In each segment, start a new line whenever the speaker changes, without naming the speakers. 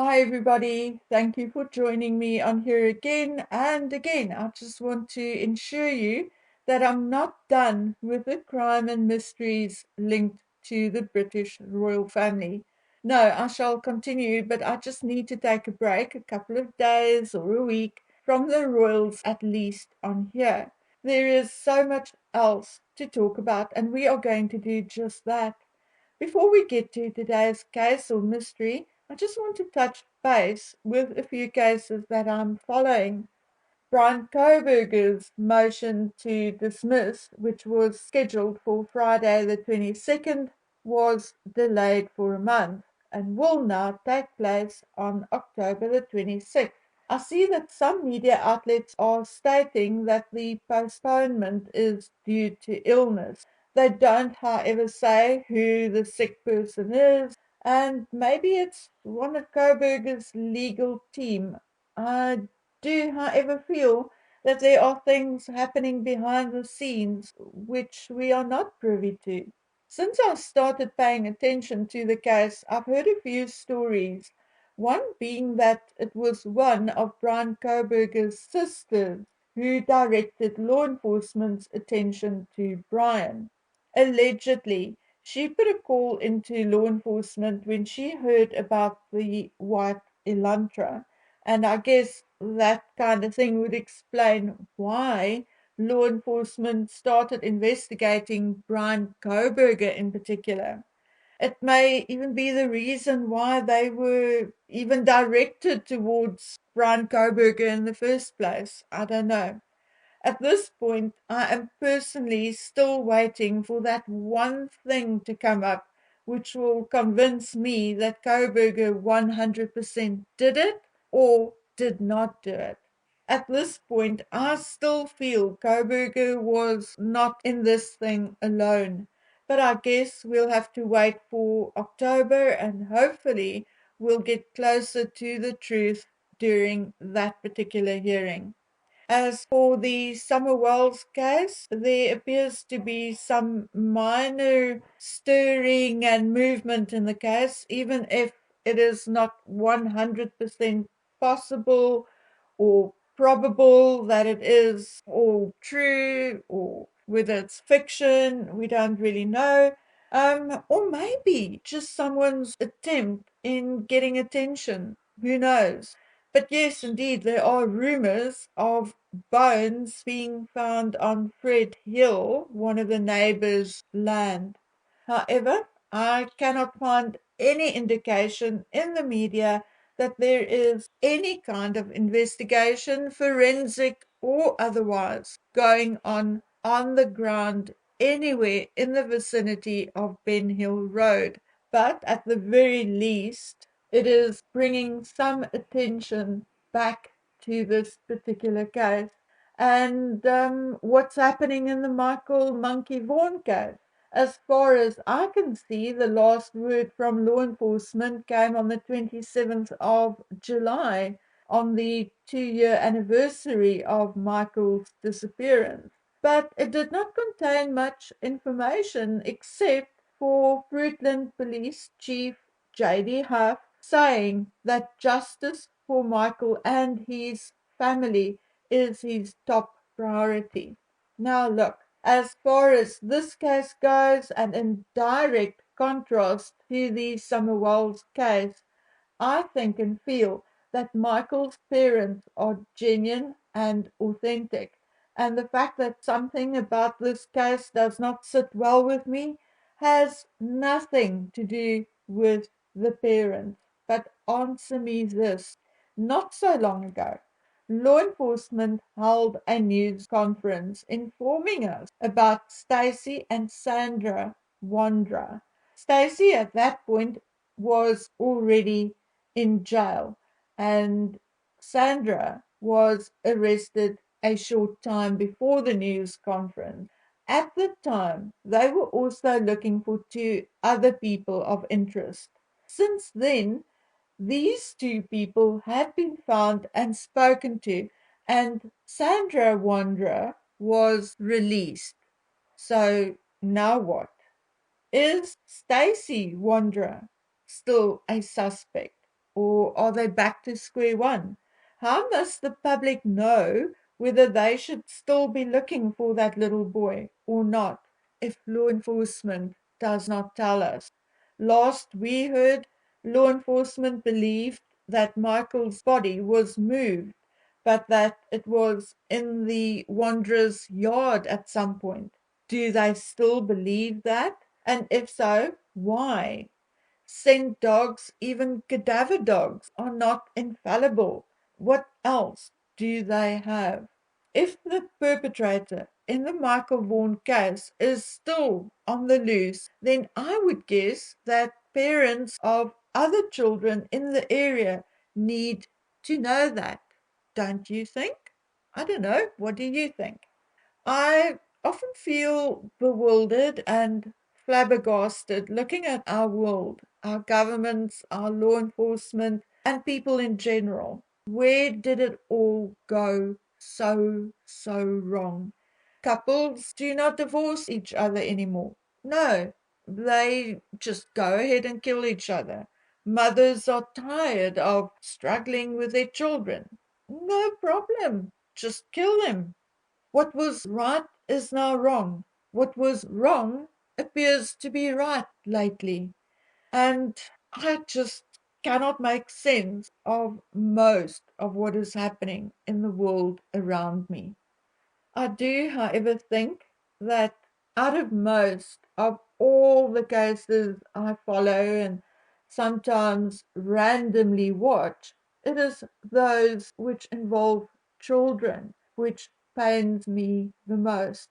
Hi, everybody. Thank you for joining me on here again and again. I just want to ensure you that I'm not done with the crime and mysteries linked to the British royal family. No, I shall continue, but I just need to take a break, a couple of days or a week from the royals at least on here. There is so much else to talk about, and we are going to do just that. Before we get to today's case or mystery, I just want to touch base with a few cases that I'm following. Brian Kohberger's motion to dismiss, which was scheduled for Friday the 22nd, was delayed for a month and will now take place on October the 26th. I see that some media outlets are stating that the postponement is due to illness. They don't, however, say who the sick person is, and maybe it's one of Kohberger's legal team. I do, however, feel that there are things happening behind the scenes which we are not privy to. Since I started paying attention to the case, I've heard a few stories. One being that it was one of Brian Kohberger's sisters who directed law enforcement's attention to Brian. Allegedly, she put a call into law enforcement when she heard about the white Elantra, and I guess that kind of thing would explain why law enforcement started investigating Brian Kohberger in particular. It may even be the reason why they were even directed towards Brian Kohberger in the first place. I don't know. At this point, I am personally still waiting for that one thing to come up which will convince me that Kohberger 100% did it or did not do it. At this point, I still feel Kohberger was not in this thing alone. But I guess we'll have to wait for October and hopefully we'll get closer to the truth during that particular hearing. As for the Summer Wells case, there appears to be some minor stirring and movement in the case, even if it is not 100% possible or probable that it is all true, or whether it's fiction, we don't really know. Or maybe just someone's attempt in getting attention. Who knows? But yes, indeed, there are rumors of bones being found on Fred Hill, one of the neighbors' land. However, I cannot find any indication in the media that there is any kind of investigation, forensic or otherwise, going on the ground anywhere in the vicinity of Ben Hill Road. But at the very least, it is bringing some attention back to this particular case. And what's happening in the Michael Monkey Vaughn case? As far as I can see, the last word from law enforcement came on the 27th of July, on the 2-year anniversary of Michael's disappearance. But it did not contain much information except for Fruitland Police Chief J.D. Huff saying that justice for Michael and his family is his top priority. Now, look, as far as this case goes, and in direct contrast to the Summerwells case, I think and feel that Michael's parents are genuine and authentic. And the fact that something about this case does not sit well with me has nothing to do with the parents. But answer me this. Not so long ago, law enforcement held a news conference informing us about Stacy and Sandra Wandra. Stacy at that point was already in jail, and Sandra was arrested a short time before the news conference. At the time, they were also looking for two other people of interest. Since then, these two people had been found and spoken to, and Sandra Wanderer was released. So now what? Is Stacy Wanderer still a suspect? or are they back to square one? How must the public know whether they should still be looking for that little boy or not if law enforcement does not tell us? Last we heard, law enforcement believed that Michael's body was moved, but that it was in the Wanderer's yard at some point. Do they still believe that? And if so, why? Scent dogs, even cadaver dogs, are not infallible. What else do they have? If the perpetrator in the Michael Vaughn case is still on the loose, then I would guess that parents of other children in the area need to know that. Don't you think? I don't know. What do you think? I often feel bewildered and flabbergasted looking at our world, our governments, our law enforcement, and people in general. Where did it all go so wrong? Couples do not divorce each other anymore. No, they just go ahead and kill each other. Mothers are tired of struggling with their children. No problem, just kill them. What was right is now wrong. What was wrong appears to be right lately. And I just cannot make sense of most of what is happening in the world around me. I do, however, think that out of most of all the cases I follow and sometimes randomly watch, it is those which involve children which pains me the most.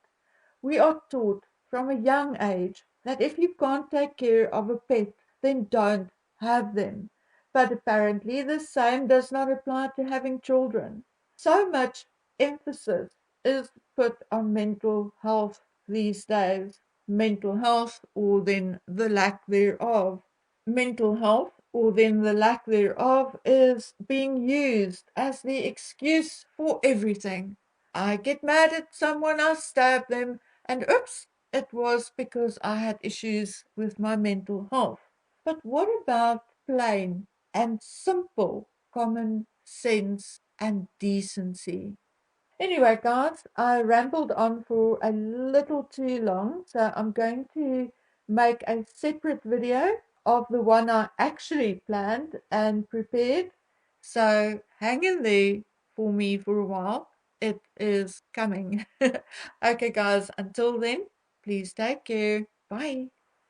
We are taught from a young age that if you can't take care of a pet, then don't have them. But apparently the same does not apply to having children. So much emphasis is put on mental health these days. Mental health, or then the lack thereof. Mental health, or then the lack thereof, is being used as the excuse for everything. I get mad at someone, I stab them, and oops, it was because I had issues with my mental health. But what about plain and simple common sense and decency? Anyway, guys, I rambled on for a little too long, so I'm going to make a separate video of the one I actually planned and prepared. So hang in there for me for a while. It is coming. Okay, guys, until then, please take care. Bye.